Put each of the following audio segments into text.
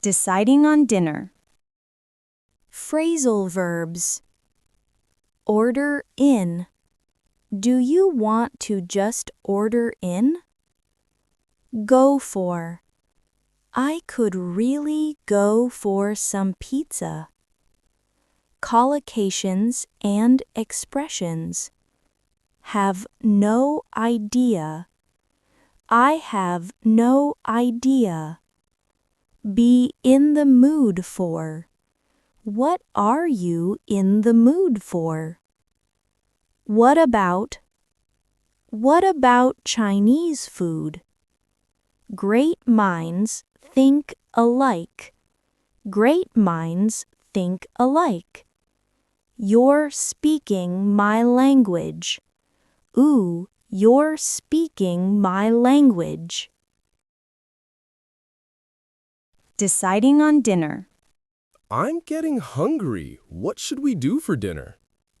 Deciding on dinner. Phrasal verbs. Order in. Do you want to just order in? Go for. I could really go for some pizza. Collocations and expressions. Have no idea. I have no idea. Be in the mood for. What are you in the mood for? What about? What about Chinese food? Great minds think alike. Great minds think alike. You're speaking my language. Ooh, you're speaking my language. Deciding on dinner. I'm getting hungry. What should we do for dinner?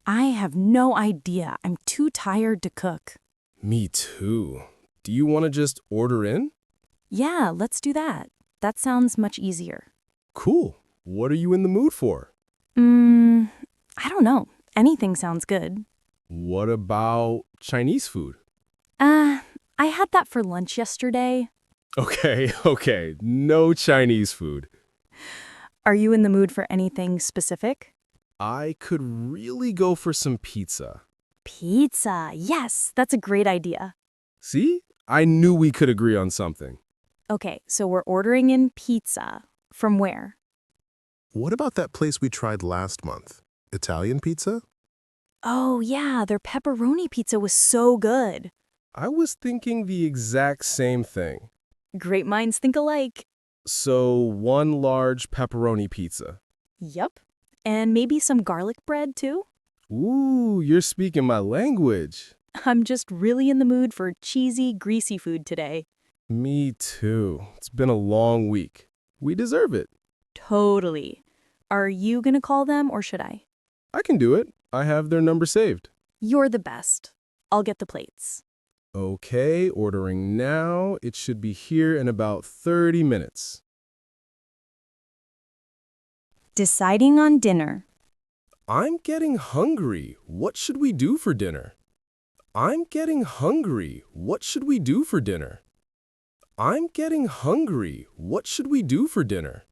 I have no idea. I'm too tired to cook. Me too. Do you want to just order in? Yeah, let's do that. That sounds much easier. Cool. What are you in the mood for? I don't know. Anything sounds good. What about Chinese food? I had that for lunch yesterday. Okay. No Chinese food. Are you in the mood for anything specific? I could really go for some pizza. Pizza. Yes, that's a great idea. See? I knew we could agree on something. Okay, so we're ordering in pizza. From where? What about that place we tried last month? Italian pizza? Oh, yeah, their pepperoni pizza was so good. I was thinking the exact same thing. Great minds think alike. So, one large pepperoni pizza. Yep. And maybe some garlic bread, too? Ooh, you're speaking my language. I'm just really in the mood for cheesy, greasy food today. Me too. It's been a long week. We deserve it. Totally. Are you gonna call them or should I? I can do it. I have their number saved. You're the best. I'll get the plates. Okay, ordering now. It should be here in about 30 minutes. Deciding on dinner. I'm getting hungry. What should we do for dinner? I'm getting hungry. What should we do for dinner? I'm getting hungry. What should we do for dinner?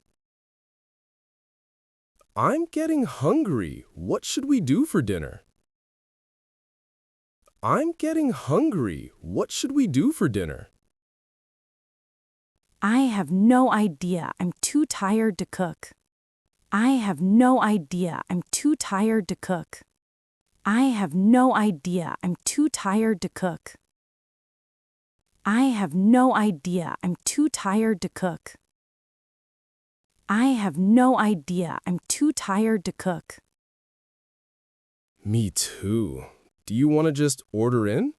I'm getting hungry. What should we do for dinner? I'm getting hungry. What should we do for dinner? I have no idea. I'm too tired to cook. I have no idea. I'm too tired to cook. I have no idea. I'm too tired to cook. I have no idea. I'm too tired to cook. I have no idea. I'm too tired to cook. Me too. Do you want to just order in?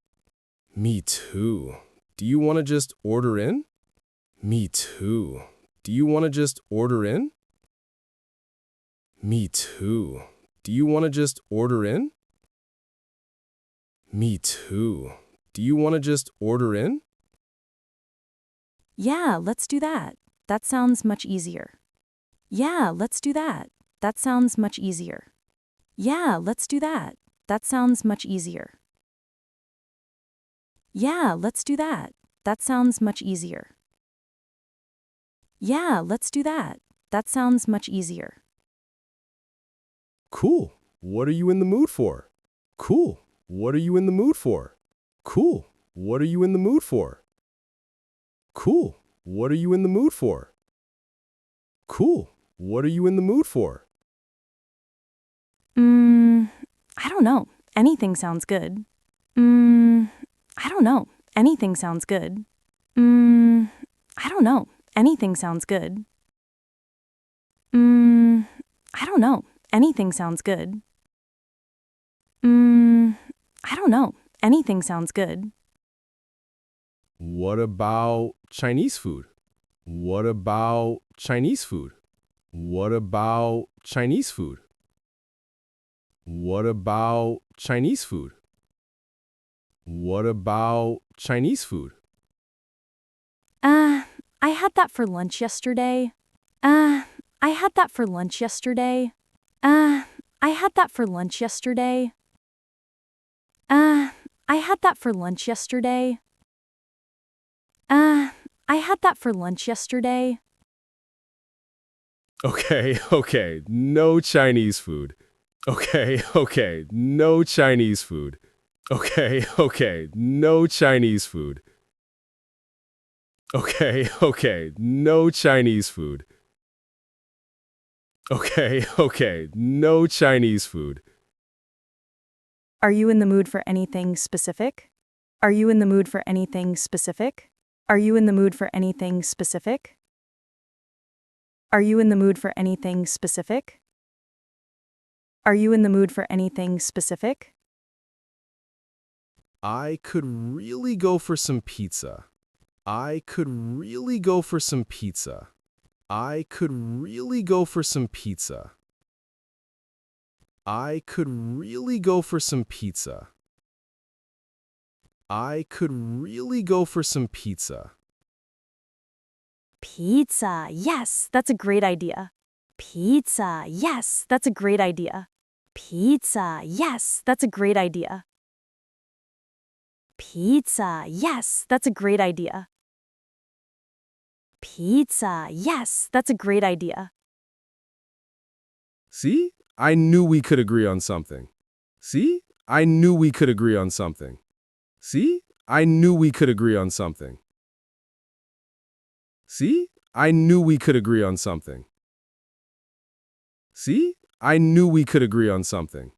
Me too. Do you want to just order in? Me too. Do you want to just order in? Me too. Do you want to just order in? Me too. Do you want to just order in? Yeah, let's do that. That sounds much easier. Yeah, let's do that. That sounds much easier. Yeah, let's do that. That sounds much easier. Yeah, let's do that. That sounds much easier. Yeah, let's do that. That sounds much easier. Cool. What are you in the mood for? Cool. What are you in the mood for? Cool. What are you in the mood for? Cool. What are you in the mood for? Cool. What are you in the mood for? I don't know. Anything sounds good. I don't know. Anything sounds good. I don't know. Anything sounds good. I don't know. Anything sounds good. I don't know. Anything sounds good. What about Chinese food? What about Chinese food? What about Chinese food? What about Chinese food? What about Chinese food? I had that for lunch yesterday. I had that for lunch yesterday. I had that for lunch yesterday. I had that for lunch yesterday. I had that for lunch yesterday. Okay, no Chinese food. Okay, no Chinese food. Okay, no Chinese food. Okay, no Chinese food. Okay, no Chinese food. Are you in the mood for anything specific? Are you in the mood for anything specific? Are you in the mood for anything specific? Are you in the mood for anything specific? Are you in the mood for anything specific? I could really go for some pizza. I could really go for some pizza. I could really go for some pizza. I could really go for some pizza. I could really go for some pizza. Pizza. Yes, that's a great idea. Pizza. Yes, that's a great idea. Pizza. Yes, that's a great idea. Pizza. Yes, that's a great idea. Pizza. Yes, that's a great idea. See? I knew we could agree on something. See? I knew we could agree on something. See? I knew we could agree on something. See? I knew we could agree on something. See? I knew we could agree on something.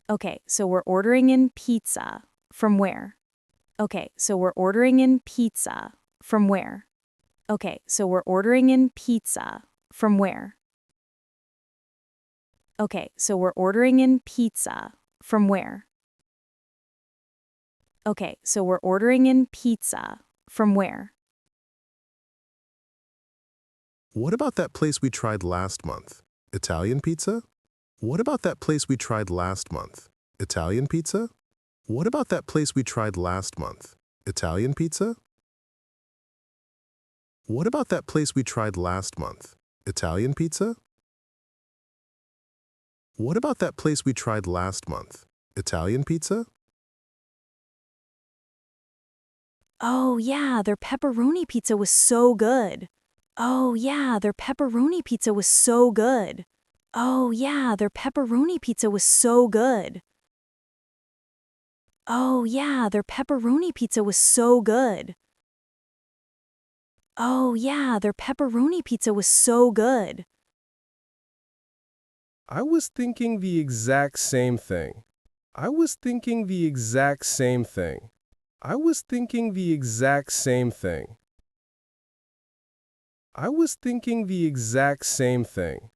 Okay, so we're ordering in pizza. From where? Okay, so we're ordering in pizza. From where? Okay, so we're ordering in pizza. From where? Okay, so we're ordering in pizza. From where? Okay, so we're ordering in pizza. From where? What about that place we tried last month? Italian pizza? What about that place we tried last month? Italian pizza? What about that place we tried last month? Italian pizza? What about that place we tried last month? Italian pizza? What about that place we tried last month? Italian pizza? Oh, yeah, their pepperoni pizza was so good. Oh, yeah, their pepperoni pizza was so good. Oh, yeah, their pepperoni pizza was so good. Oh, yeah, their pepperoni pizza was so good. Oh, yeah, their pepperoni pizza was so good. I was thinking the exact same thing. I was thinking the exact same thing. I was thinking the exact same thing. I was thinking the exact same thing.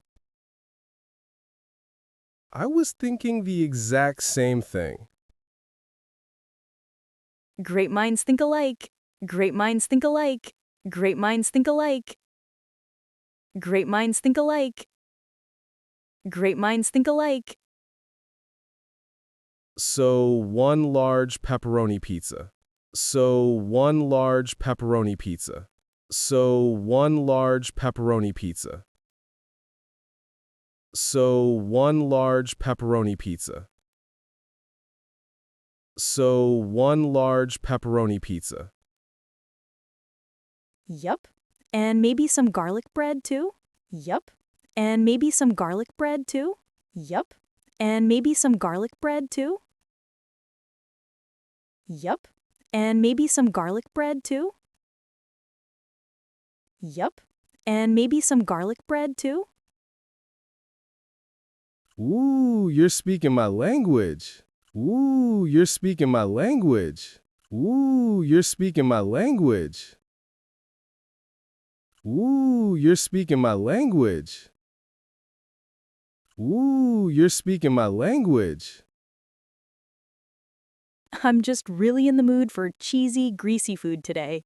I was thinking the exact same thing. Great minds think alike. Great minds think alike. Great minds think alike. Great minds think alike. Great minds think alike. So, one large pepperoni pizza. So, one large pepperoni pizza. So, one large pepperoni pizza. So, one large pepperoni pizza. So, one large pepperoni pizza. Yup. And maybe some garlic bread too? Yup. And maybe some garlic bread too? Yup. And maybe some garlic bread too? Yup. And maybe some garlic bread too? Yup. And maybe some garlic bread too? Ooh, you're speaking my language. Ooh, you're speaking my language. Ooh, you're speaking my language. Ooh, you're speaking my language. Ooh, you're speaking my language. I'm just really in the mood for cheesy, greasy food today.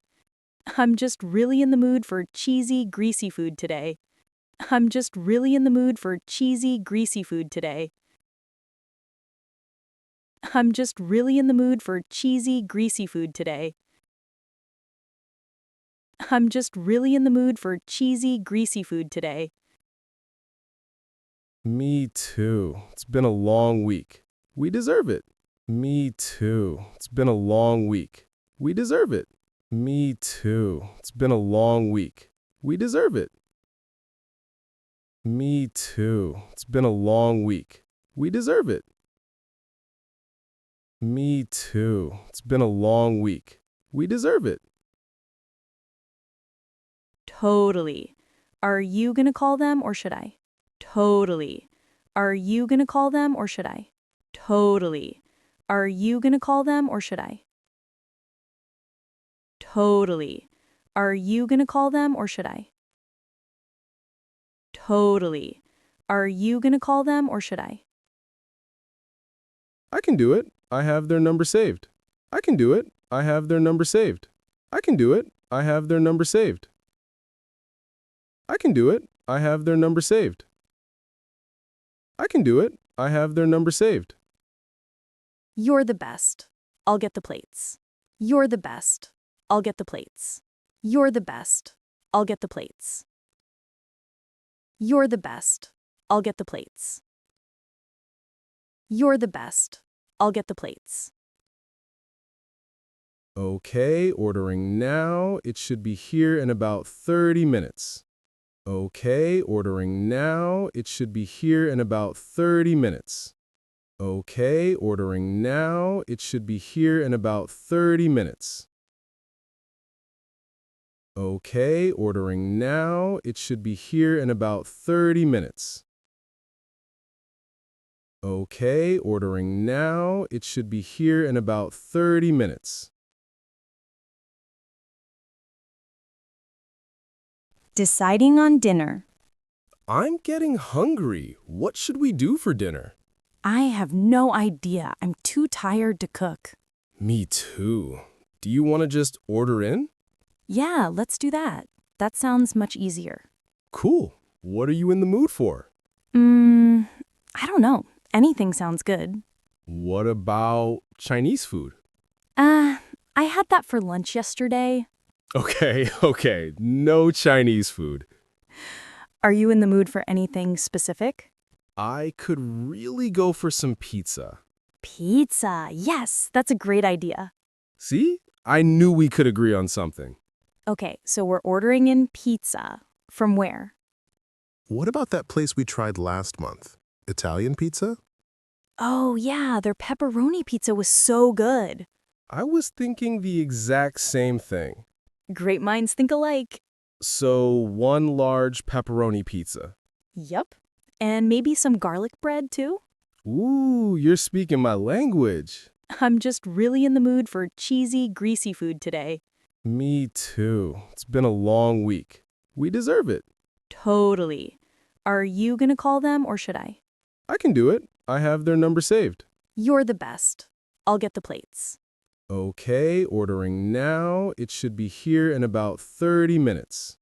I'm just really in the mood for cheesy, greasy food today. I'm just really in the mood for cheesy, greasy food today. I'm just really in the mood for cheesy, greasy food today. I'm just really in the mood for cheesy, greasy food today. Me too. It's been a long week. We deserve it. Me too. It's been a long week. We deserve it. Me too. It's been a long week. We deserve it. Me too. It's been a long week. We deserve it. Me too. It's been a long week. We deserve it. Totally. Are you gonna call them or should I? Totally. Are you gonna call them or should I? Totally. Are you gonna call them or should I? Totally. Are you gonna call them or should I? Totally. Are you gonna call them or should I? I can do it. I have their number saved. I can do it. I have their number saved. I can do it. I have their number saved. I can do it. I have their number saved. I can do it. I have their number saved. You're the best. I'll get the plates. You're the best. I'll get the plates. You're the best. I'll get the plates. You're the best. I'll get the plates. You're the best. I'll get the plates. Okay, ordering now. It should be here in about 30 minutes. Okay, ordering now. It should be here in about 30 minutes. Okay, ordering now. It should be here in about 30 minutes. Okay, ordering now. It should be here in about 30 minutes. Okay, ordering now. It should be here in about 30 minutes. Deciding on dinner. I'm getting hungry. What should we do for dinner? I have no idea. I'm too tired to cook. Me too. Do you want to just order in? Yeah, let's do that. That sounds much easier. Cool. What are you in the mood for? I don't know. Anything sounds good. What about Chinese food? I had that for lunch yesterday. Okay. No Chinese food. Are you in the mood for anything specific? I could really go for some pizza. Pizza. Yes, that's a great idea. See? I knew we could agree on something. Okay, so we're ordering in pizza. From where? What about that place we tried last month? Italian pizza? Oh, yeah, their pepperoni pizza was so good. I was thinking the exact same thing. Great minds think alike. So, one large pepperoni pizza. Yup. And maybe some garlic bread, too? Ooh, you're speaking my language. I'm just really in the mood for cheesy, greasy food today. Me too. It's been a long week. We deserve it. Totally. Are you gonna call them or should I? I can do it. I have their number saved. You're the best. I'll get the plates. Okay, ordering now. It should be here in about 30 minutes.